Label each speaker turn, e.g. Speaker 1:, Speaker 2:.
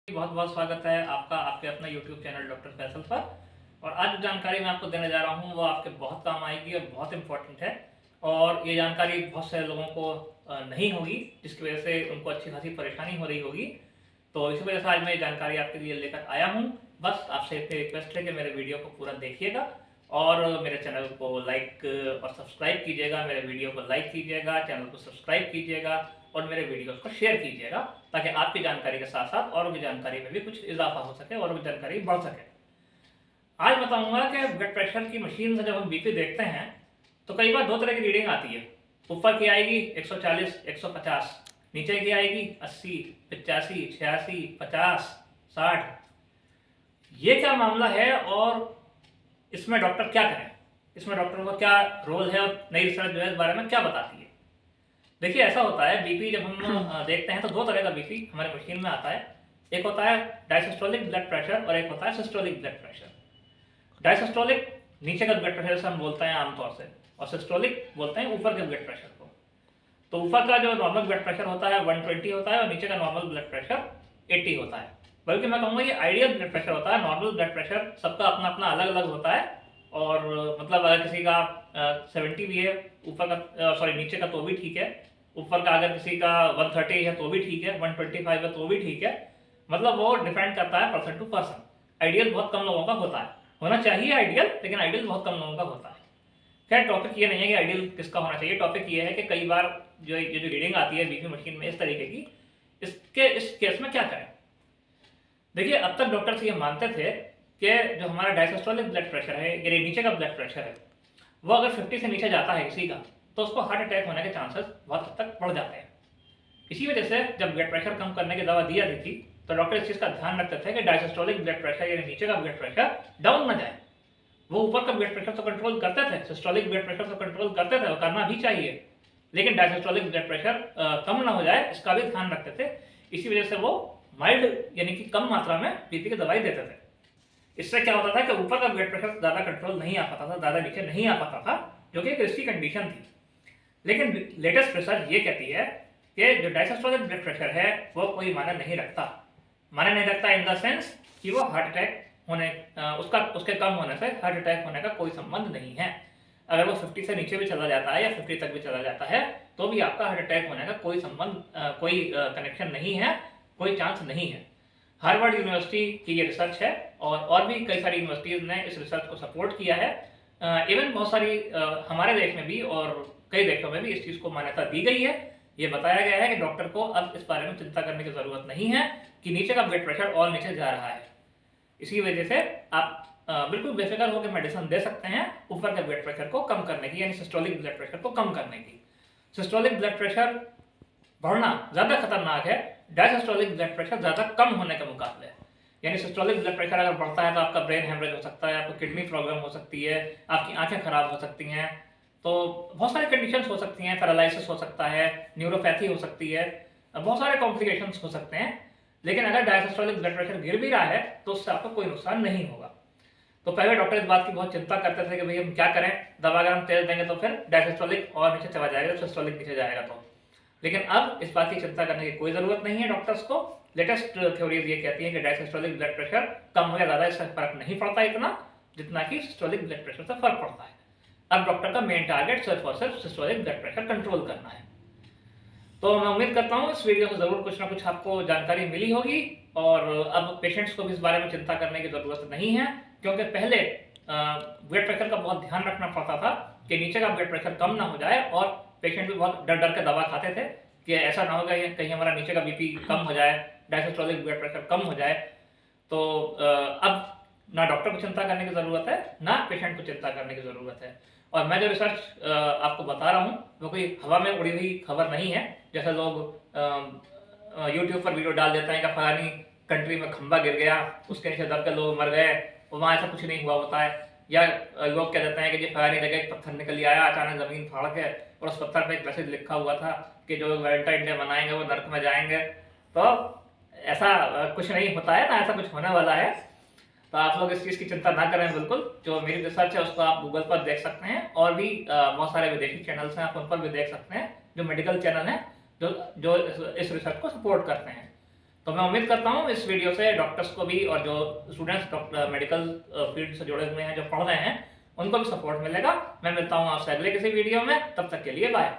Speaker 1: बहुत बहुत स्वागत है आपका आपके अपना YouTube चैनल डॉक्टर फैसल पर। और आज जो जानकारी मैं आपको देने जा रहा हूँ वो आपके बहुत काम आएगी और बहुत इम्पोर्टेंट है। और ये जानकारी बहुत से लोगों को नहीं होगी, जिसकी वजह से उनको अच्छी खासी परेशानी हो रही होगी। तो इसी वजह से आज मैं ये जानकारी आपके लिए लेकर आया हूँ। बस आपसे इतनी रिक्वेस्ट है कि मेरे वीडियो को पूरा देखिएगा और मेरे चैनल को लाइक और सब्सक्राइब कीजिएगा, मेरे वीडियो को लाइक कीजिएगा, चैनल को सब्सक्राइब कीजिएगा और मेरे वीडियोस को शेयर कीजिएगा, ताकि आपकी जानकारी के साथ साथ और भी जानकारी में भी कुछ इजाफा हो सके और भी जानकारी बढ़ सके। आज बताऊंगा कि ब्लड प्रेशर की मशीन से जब हम बीपी देखते हैं तो कई बार दो तरह की रीडिंग आती है। ऊपर की आएगी 140, 150, नीचे की आएगी 80, 85, 86, 50, 60। ये क्या मामला है और इसमें डॉक्टर क्या करें, इसमें डॉक्टर का क्या रोल है और नई रिसर्च जो है इस बारे में क्या बताती है। देखिए, ऐसा होता है बीपी जब हम देखते हैं तो दो तरह का बीपी हमारे मशीन में आता है। एक होता है डायसिस्टोलिक ब्लड प्रेशर और एक होता है सिस्टोलिक ब्लड प्रेशर। डायसिस्टोलिक नीचे का ब्लड प्रेशर से हम बोलते हैं आमतौर से, और सिस्टोलिक बोलते हैं ऊपर के ब्लड प्रेशर को। तो ऊपर का जो नॉर्मल ब्लड प्रेशर होता है 120 होता है और नीचे का नॉर्मल ब्लड प्रेशर 80 होता है। बल्कि मैं कहूँगा ये आइडियल ब्लड प्रेशर होता है। नॉर्मल ब्लड प्रेशर सबका अपना अपना अलग अलग होता है। और मतलब अगर किसी का 70 भी है ऊपर का, सॉरी नीचे का, तो भी ठीक है। ऊपर का अगर किसी का 130 है तो भी ठीक है, 125 है तो भी ठीक है। मतलब वो डिपेंड करता है पर्सन टू पर्सन। आइडियल बहुत कम लोगों का होता है, होना चाहिए आइडियल, लेकिन आइडियल बहुत कम लोगों का होता है। खैर, टॉपिक ये नहीं है कि आइडियल किसका होना चाहिए। टॉपिक ये है कि कई बार जो रीडिंग आती है बीपी मशीन में इस तरीके की, इस केस में क्या करें। देखिए, अब तक डॉक्टर्स ये मानते थे कि जो हमारा डायसिस्टोलिक ब्लड प्रेशर है, यानी नीचे का ब्लड प्रेशर है, वो अगर 50 से नीचे जाता है किसी का, तो उसको हार्ट अटैक होने के चांसेस बहुत हद तक बढ़ जाते हैं। इसी वजह से जब ब्लड प्रेशर कम करने की दवा दी जाती थी तो डॉक्टर इस चीज़ का ध्यान रखते थे कि डायसिस्टोलिक ब्लड प्रेशर यानी नीचे का ब्लड प्रेशर डाउन न जाए। वो ऊपर का ब्लड प्रेशर तो कंट्रोल करते थे, सिस्टोलिक ब्लड प्रेशर तो कंट्रोल करते थे, वो करना भी चाहिए, लेकिन डायसिस्टोलिक ब्लड प्रेशर कम ना हो जाए इसका भी ध्यान रखते थे। इसी वजह से वो माइल्ड यानी कि कम मात्रा में बीपी की दवाई देते थे। इससे क्या होता था कि ऊपर का ब्लड प्रेशर ज़्यादा कंट्रोल नहीं आ पाता था, ज़्यादा नीचे नहीं आ पाता था, जो कि एक रिस्की कंडीशन थी। लेकिन लेटेस्ट रिसर्च ये कहती है कि जो डायसिस्टोलिक ब्लड प्रेशर है वो कोई मायने नहीं रखता। मायने नहीं रखता इन द सेंस कि वो हार्ट अटैक होने उसके कम होने से हार्ट अटैक होने का कोई संबंध नहीं है। अगर वो 50 से नीचे भी चला जाता है या 50 तक भी चला जाता है तो भी आपका हार्ट अटैक होने का कोई संबंध, कोई कनेक्शन नहीं है, कोई चांस नहीं है। हार्वर्ड यूनिवर्सिटी की ये रिसर्च है और भी कई सारी यूनिवर्सिटीज़ ने इस रिसर्च को सपोर्ट किया है। इवन बहुत सारी हमारे देश में भी और कई देशों में भी इस चीज़ को मान्यता दी गई है। ये बताया गया है कि डॉक्टर को अब इस बारे में चिंता करने की ज़रूरत नहीं है कि नीचे का ब्लड प्रेशर और नीचे जा रहा है। इसी वजह से आप बिल्कुल बेफिक्र होकर मेडिसिन दे सकते हैं ऊपर के ब्लड प्रेशर को कम करने की, यानी सिस्टोलिक ब्लड प्रेशर को कम करने की। सिस्टोलिक ब्लड प्रेशर बढ़ना ज़्यादा खतरनाक है डायसिस्टोलिक ब्लड प्रेशर ज़्यादा कम होने के मुकाबले। यानी सिस्टोलिक ब्लड प्रेशर अगर बढ़ता है तो आपका ब्रेन हेमरेज हो सकता है, आपको किडनी प्रॉब्लम हो सकती है, आपकी आंखें खराब हो सकती हैं, तो बहुत सारी कंडीशंस हो सकती हैं, पैरालिसिस हो सकता है, न्यूरोपैथी हो सकती है, बहुत सारे कॉम्प्लिकेशंस हो सकते हैं। लेकिन अगर डायसिस्टोलिक ब्लड प्रेशर गिर भी रहा है तो उससे आपको कोई नुकसान नहीं होगा। तो पहले डॉक्टर इस बात की बहुत चिंता करते थे कि भाई हम क्या करें, दवा अगर हम तेज देंगे तो फिर डायसिस्टोलिक और नीचे चला जाएगा, सिस्टोलिक नीचे जाएगा तो। लेकिन अब इस बात की चिंता करने की कोई ज़रूरत नहीं है डॉक्टर्स को। लेटेस्ट थ्योरीज ये कहती हैं कि डायसिस्टोलिक ब्लड प्रेशर कम हो या ज़्यादा इससे फर्क नहीं पड़ता इतना जितना कि सिस्टोलिक ब्लड प्रेशर से फर्क पड़ता है। अब डॉक्टर का मेन टारगेट सिर्फ और सिर्फ सिस्टोलिक ब्लड प्रेशर कंट्रोल करना है। तो मैं उम्मीद करता हूँ इस वीडियो से ज़रूर कुछ ना कुछ आपको जानकारी मिली होगी और अब पेशेंट्स को भी इस बारे में चिंता करने की ज़रूरत नहीं है, क्योंकि पहले ब्लड प्रेशर का बहुत ध्यान रखना पड़ता था कि नीचे का ब्लड प्रेशर कम ना हो जाए, और पेशेंट भी बहुत डर डर के दवा खाते थे कि ऐसा ना होगा कहीं हमारा नीचे का बीपी कम हो जाए, डायसिस्टोलिक ब्लड प्रेशर कम हो जाए। तो अब ना डॉक्टर को चिंता करने की ज़रूरत है ना पेशेंट को चिंता करने की ज़रूरत है। और मैं जो रिसर्च आपको बता रहा हूँ वो कोई हवा में उड़ी हुई खबर नहीं है, जैसे लोग यूट्यूब पर वीडियो डाल देते हैं कि फलानी कंट्री में खंबा गिर गया, उसके नीचे दब के लोग मर गए, वहाँ ऐसा कुछ नहीं हुआ होता है। या लोग कह देते हैं कि जी फलानी जगह एक पत्थर निकल आया अचानक ज़मीन फाड़ के और उस पत्थर पे एक मैसेज लिखा हुआ था कि जो वैलेंटाइन डे मनाएंगे वो नर्क में जाएंगे। तो ऐसा कुछ नहीं होता है, ना ऐसा कुछ होने वाला है। तो आप लोग इस चीज़ की चिंता ना करें बिल्कुल। जो मेरी रिसर्च है उसको आप गूगल पर देख सकते हैं और भी बहुत सारे विदेशी चैनल्स हैं, आप उन पर भी देख सकते हैं, जो मेडिकल चैनल हैं जो जो इस रिसर्च को सपोर्ट करते हैं। तो मैं उम्मीद करता हूँ इस वीडियो से डॉक्टर्स को भी और जो स्टूडेंट्स डॉक्टर मेडिकल फील्ड से जुड़े हुए हैं, जो पढ़ रहे हैं, उनको भी सपोर्ट मिलेगा। मैं मिलता हूँ आपसे अगले किसी वीडियो में, तब तक के लिए बाय।